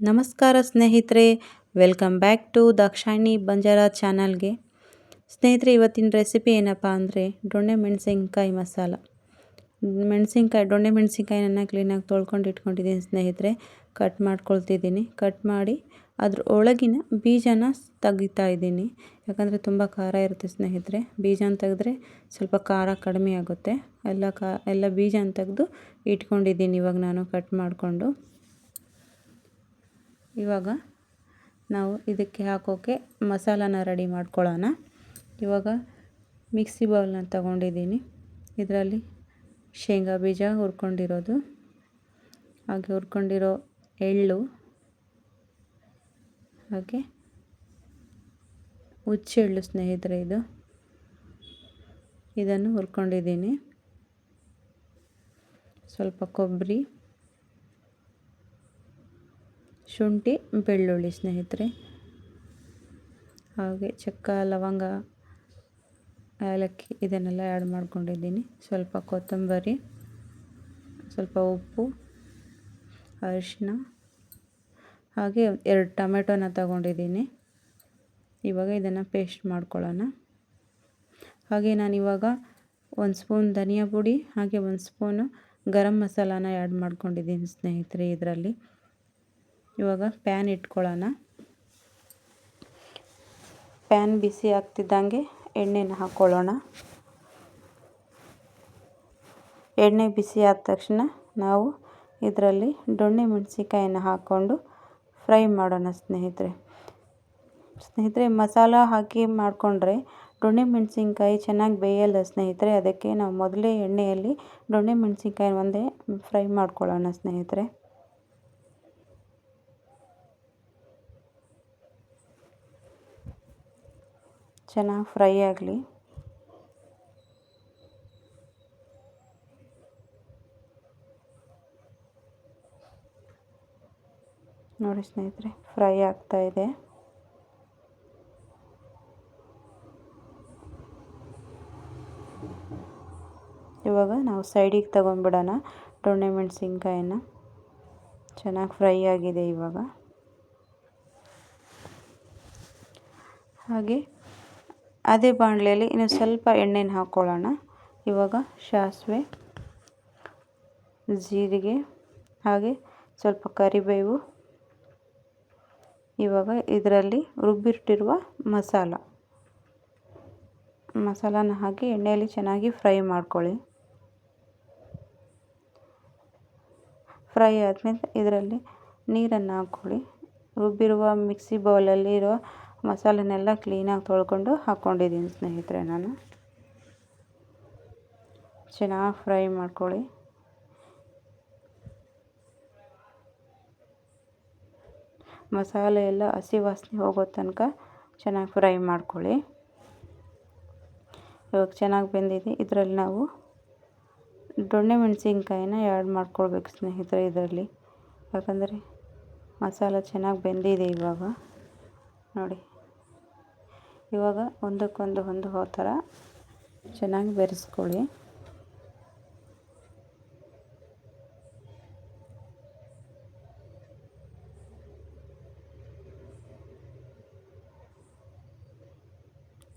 ನಮಸ್ಕಾರ ಸ್ನೇಹಿತರೆ, welcome back to Dakshayini Banjara ಚಾನಲ್ಗೆ. ಸ್ನೇಹಿತರೆ, ಇವತ್ತಿನ ರೆಸಿಪಿ ಏನಪ್ಪ ಅಂದರೆ ದೊಣ್ಣೆ ಮೆಣಸಿನ್ಕಾಯಿ ಮಸಾಲ. ದೊಣ್ಣೆ ಮೆಣಸಿನ್ಕಾಯಿನ ಕ್ಲೀನಾಗಿ ತೊಳ್ಕೊಂಡು ಇಟ್ಕೊಂಡಿದ್ದೀನಿ ಸ್ನೇಹಿತರೆ. ಕಟ್ ಮಾಡ್ಕೊಳ್ತಿದ್ದೀನಿ. ಕಟ್ ಮಾಡಿ ಅದ್ರ ಒಳಗಿನ ಬೀಜನ ತೆಗಿತಾ ಇದ್ದೀನಿ. ಯಾಕಂದರೆ ತುಂಬ ಖಾರ ಇರುತ್ತೆ ಸ್ನೇಹಿತರೆ. ಬೀಜನ ತೆಗೆದ್ರೆ ಸ್ವಲ್ಪ ಖಾರ ಕಡಿಮೆ ಆಗುತ್ತೆ. ಎಲ್ಲ ಬೀಜನ ತೆಗೆದು ಇಟ್ಕೊಂಡಿದ್ದೀನಿ ಇವಾಗ ನಾನು ಕಟ್ ಮಾಡಿಕೊಂಡು. ಇವಾಗ ನಾವು ಇದಕ್ಕೆ ಹಾಕೋಕ್ಕೆ ಮಸಾಲಾನ ರೆಡಿ ಮಾಡ್ಕೊಳ್ಳೋಣ. ಇವಾಗ ಮಿಕ್ಸಿ ಬೌಲ್ನ ತಗೊಂಡಿದ್ದೀನಿ. ಇದರಲ್ಲಿ ಶೇಂಗಾ ಬೀಜ ಹುರ್ಕೊಂಡಿರೋದು, ಹಾಗೆ ಹುರ್ಕೊಂಡಿರೋ ಎಳ್ಳು, ಹಾಗೆ ಹುಚ್ಚೆಳ್ಳು ಸ್ನೇಹಿತರೆ, ಇದನ್ನು ಹುರ್ಕೊಂಡಿದ್ದೀನಿ. ಸ್ವಲ್ಪ ಕೊಬ್ಬರಿ, ಶುಂಠಿ, ಬೆಳ್ಳುಳ್ಳಿ ಸ್ನೇಹಿತರೆ, ಹಾಗೆ ಚಕ್ಕೆ, ಲವಂಗ, ಏಲಕ್ಕಿ ಇದನ್ನೆಲ್ಲ ಆ್ಯಡ್ ಮಾಡ್ಕೊಂಡಿದ್ದೀನಿ. ಸ್ವಲ್ಪ ಕೊತ್ತಂಬರಿ, ಸ್ವಲ್ಪ ಉಪ್ಪು, ಅರಿಶಿನ, ಹಾಗೆ 2 ಟೊಮೆಟೊನ ತಗೊಂಡಿದ್ದೀನಿ. ಇವಾಗ ಇದನ್ನು ಪೇಸ್ಟ್ ಮಾಡ್ಕೊಳ್ಳೋಣ. ಹಾಗೆ ನಾನಿವಾಗ 1 ಸ್ಪೂನ್ ಧನಿಯಾ ಪುಡಿ, ಹಾಗೆ 1 ಸ್ಪೂನು ಗರಂ ಮಸಾಲಾನ ಆ್ಯಡ್ ಮಾಡ್ಕೊಂಡಿದ್ದೀನಿ ಸ್ನೇಹಿತರೆ ಇದರಲ್ಲಿ. ಇವಾಗ ಪ್ಯಾನ್ ಇಟ್ಕೊಳ್ಳೋಣ. ಪ್ಯಾನ್ ಬಿಸಿ ಆಗ್ತಿದ್ದಂಗೆ ಎಣ್ಣೆನ ಹಾಕ್ಕೊಳ್ಳೋಣ. ಎಣ್ಣೆ ಬಿಸಿ ಆದ ತಕ್ಷಣ ನಾವು ಇದರಲ್ಲಿ ದೊಣ್ಣೆ ಮೆಣಸಿನ್ಕಾಯಿನ ಹಾಕ್ಕೊಂಡು ಫ್ರೈ ಮಾಡೋಣ ಸ್ನೇಹಿತರೆ. ಮಸಾಲ ಹಾಕಿ ಮಾಡಿಕೊಂಡ್ರೆ ದೊಣ್ಣೆ ಮೆಣಸಿನ್ಕಾಯಿ ಚೆನ್ನಾಗಿ ಬೇಯಲ್ಲ ಸ್ನೇಹಿತರೆ. ಅದಕ್ಕೆ ನಾವು ಮೊದಲೇ ಎಣ್ಣೆಯಲ್ಲಿ ದೊಣ್ಣೆ ಮೆಣಸಿನ್ಕಾಯಿ ಒಂದೇ ಫ್ರೈ ಮಾಡ್ಕೊಳ್ಳೋಣ ಸ್ನೇಹಿತರೆ. ಚೆನ್ನಾಗಿ ಫ್ರೈ ಆಗಲಿ. ನೋಡಿ ಸ್ನೇಹಿತರೆ, ಫ್ರೈ ಆಗ್ತಾ ಇದೆ. ಇವಾಗ ನಾವು ಸೈಡಿಗೆ ತಗೊಂಡ್ಬಿಡೋಣ ದೊಣ್ಣೆ ಮೆಣಸಿನ್ಕಾಯಿನ. ಚೆನ್ನಾಗಿ ಫ್ರೈ ಆಗಿದೆ ಇವಾಗ. ಹಾಗೆ ಅದೇ ಬಾಣಲೆಯಲ್ಲಿ ಇನ್ನು ಸ್ವಲ್ಪ ಎಣ್ಣೆನ ಹಾಕ್ಕೊಳ್ಳೋಣ. ಇವಾಗ ಸಾಸಿವೆ, ಜೀರಿಗೆ, ಹಾಗೆ ಸ್ವಲ್ಪ ಕರಿಬೇವು. ಇವಾಗ ಇದರಲ್ಲಿ ರುಬ್ಬಿಟ್ಟಿರುವ ಮಸಾಲಾನ ಹಾಕಿ ಎಣ್ಣೆಯಲ್ಲಿ ಚೆನ್ನಾಗಿ ಫ್ರೈ ಮಾಡ್ಕೊಳ್ಳಿ. ಫ್ರೈ ಆದಮೇಲೆ ಇದರಲ್ಲಿ ನೀರನ್ನು ಹಾಕ್ಕೊಳ್ಳಿ. ರುಬ್ಬಿರುವ ಮಿಕ್ಸಿ ಬೌಲಲ್ಲಿರೋ ಮಸಾಲೆನೆಲ್ಲ ಕ್ಲೀನಾಗಿ ತೊಳ್ಕೊಂಡು ಹಾಕ್ಕೊಂಡಿದ್ದೀನಿ ಸ್ನೇಹಿತರೆ ನಾನು. ಚೆನ್ನಾಗಿ ಫ್ರೈ ಮಾಡ್ಕೊಳ್ಳಿ. ಮಸಾಲೆ ಎಲ್ಲ ಹಸಿ ವಾಸನೆ ಹೋಗೋ ತನಕ ಚೆನ್ನಾಗಿ ಫ್ರೈ ಮಾಡ್ಕೊಳ್ಳಿ. ಇವಾಗ ಚೆನ್ನಾಗಿ ಬೆಂದಿದೆ. ಇದರಲ್ಲಿ ನಾವು ದೊಣ್ಣೆ ಮೆಣಸಿನ್ಕಾಯಿನ ಆ್ಯಡ್ ಮಾಡ್ಕೊಳ್ಬೇಕು ಸ್ನೇಹಿತರೆ ಇದರಲ್ಲಿ. ಯಾಕಂದರೆ ಮಸಾಲ ಚೆನ್ನಾಗಿ ಬೆಂದಿದೆ ಇವಾಗ. ನೋಡಿ, ಇವಾಗ ಒಂದಕ್ಕೊಂದು ಹೊಂದೋ ಥರ ಚೆನ್ನಾಗಿ ಬೆರೆಸ್ಕೊಳ್ಳಿ.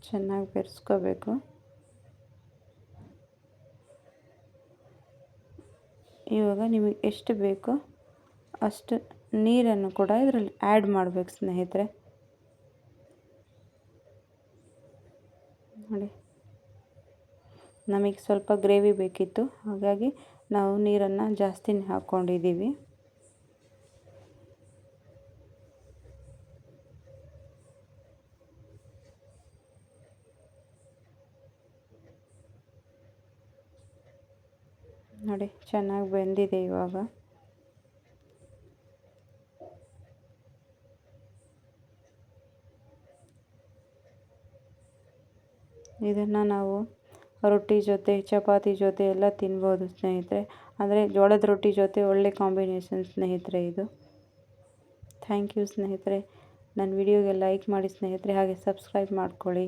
ಚೆನ್ನಾಗಿ ಬೆರೆಸ್ಕೋಬೇಕು. ಇವಾಗ ನಿಮಗೆ ಎಷ್ಟು ಬೇಕೋ ಅಷ್ಟು ನೀರನ್ನು ಕೂಡ ಇದರಲ್ಲಿ ಆ್ಯಡ್ ಮಾಡಬೇಕು ಸ್ನೇಹಿತರೆ. ನೋಡಿ, ನಮಗೆ ಸ್ವಲ್ಪ ಗ್ರೇವಿ ಬೇಕಿತ್ತು, ಹಾಗಾಗಿ ನಾವು ನೀರನ್ನು ಜಾಸ್ತಿನೇ ಹಾಕ್ಕೊಂಡಿದ್ದೀವಿ. ನೋಡಿ, ಚೆನ್ನಾಗಿ ಬೆಂದಿದೆ ಇವಾಗ. ಇದನ್ನು ನಾವು ರೊಟ್ಟಿ ಜೊತೆ, ಚಪಾತಿ ಜೊತೆ ಎಲ್ಲ ತಿನ್ಬೋದು ಸ್ನೇಹಿತರೆ. ಅಂದರೆ ಜೋಳದ ರೊಟ್ಟಿ ಜೊತೆ ಒಳ್ಳೆ ಕಾಂಬಿನೇಷನ್ ಸ್ನೇಹಿತರೆ ಇದು. ಥ್ಯಾಂಕ್ ಯು ಸ್ನೇಹಿತರೆ. ನನ್ನ ವಿಡಿಯೋಗೆ ಲೈಕ್ ಮಾಡಿ ಸ್ನೇಹಿತರೆ, ಹಾಗೆ ಸಬ್ಸ್ಕ್ರೈಬ್ ಮಾಡ್ಕೊಳ್ಳಿ.